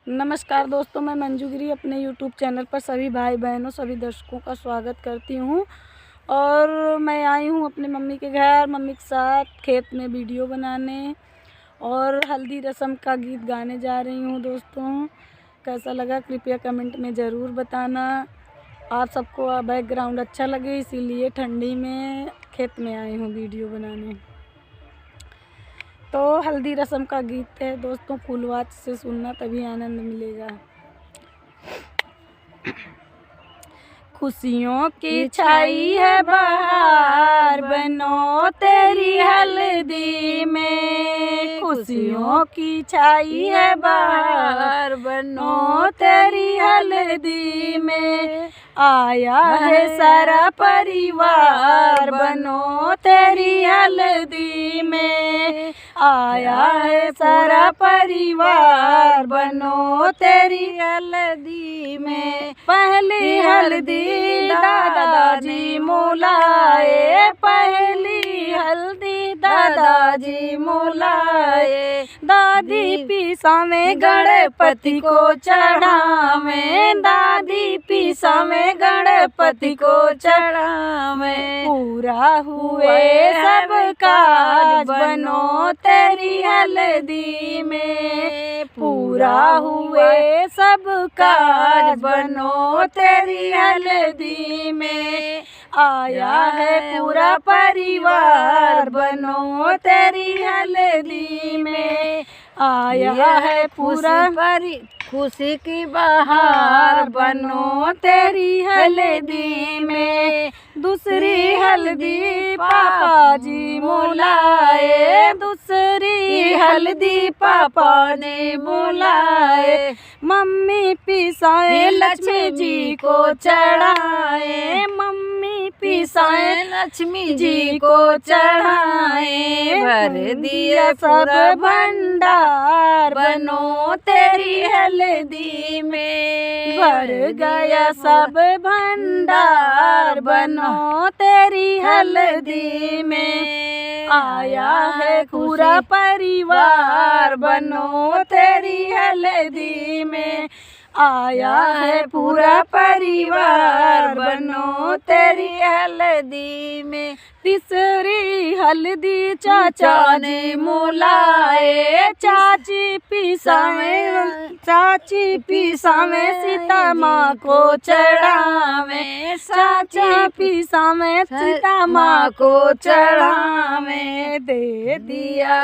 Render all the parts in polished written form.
नमस्कार दोस्तों, मैं मंजू गिरी अपने यूट्यूब चैनल पर सभी भाई बहनों सभी दर्शकों का स्वागत करती हूँ। और मैं आई हूँ अपने मम्मी के घर, मम्मी के साथ खेत में वीडियो बनाने और हल्दी रस्म का गीत गाने जा रही हूँ। दोस्तों, कैसा लगा कृपया कमेंट में ज़रूर बताना। आप सबको बैकग्राउंड अच्छा लगे इसीलिए ठंडी में खेत में आई हूँ वीडियो बनाने। तो हल्दी रस्म का गीत है दोस्तों, फुल आवाज़ से सुनना तभी आनंद मिलेगा। खुशियों की छाई है बहार बनो तेरी हल्दी में, खुशियों की छाई है बहार बनो तेरी हल्दी में, आया है सारा परिवार बनो तेरी हल्दी में, आया है सारा परिवार बनो तेरी हल्दी में। पहली हल्दी दादाजी मोलाए, पहली हल्दी दादाजी मोलाए, दादी पिसावे गणपति को चढ़ावे, दादी पिसावे गणपति को चढ़ावे, पूरा हुए सब काज बनो तेरी हल्दी में, पूरा हुए सब काज बनो तेरी हल्दी में, आया है पूरा परिवार बनो तेरी हल्दी में, आया है पूरा खुशी की बहार बनो तेरी हल्दी में। दूसरी हल्दी पापा जी मोलाए, दूसरी हल्दी पापा ने मोलाए, मम्मी पिसाए लक्ष्मी जी को चढ़ाए, मम्मी पिसाए लक्ष्मी जी को चढ़ाए, भर दिया सब भंडार बनो तेरी हल्दी में, भर गया सब भंडार बनो तेरी हल्दी में, आया है पूरा परिवार बनो तेरी हल्दी में, आया है पूरा परिवार बनो तेरी हल्दी में। तीसरी हल्दी चाचा ने मोलाए, चाची पिसावे सीता माँ को चढ़ावे, चाचा पिसावे सीता माँ को चढ़ावे, दे दिया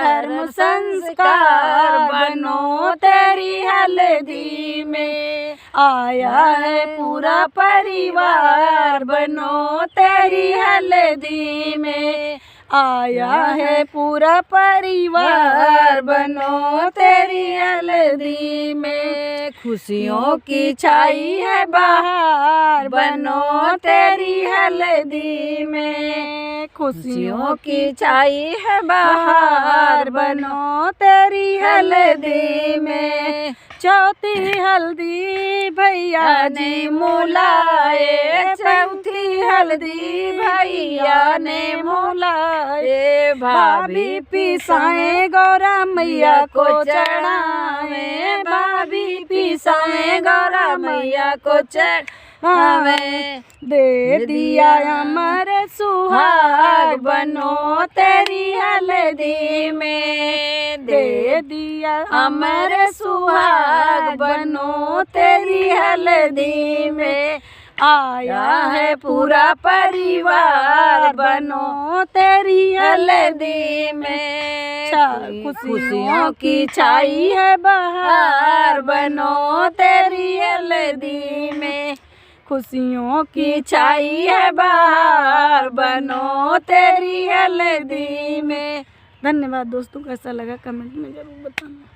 धर्म संस्कार बनो तेरी हल्दी में, आया है पूरा परिवार बनो तेरी हल्दी में, आया है पूरा परिवार बनो तेरी हल्दी में। खुशियों की छाई है बहार बनो तेरी हल्दी में, खुशियों की छाई है बहार बनो तेरी हल्दी में। चौथी हल्दी भैया ने मोलाए, चौथी हल्दी भैया ने मोलाए, भाभी पिसाए गौरा मैया को चढ़ावे, भाभी पिसाए गौरा मैया को चढ़ावे, दे दिया अमर सुहाग बनो तेरी हल्दी में, दे दिया अमर सुहाग बनो तेरी हल्दी में, आया है पूरा परिवार बनो तेरी हल्दी में। खुशियों की छाई है बहार बनो तेरी हल्दी में, खुशियों की छाई है बहार बनो तेरी हल्दी में। धन्यवाद दोस्तों, कैसा लगा कमेंट में ज़रूर बताना।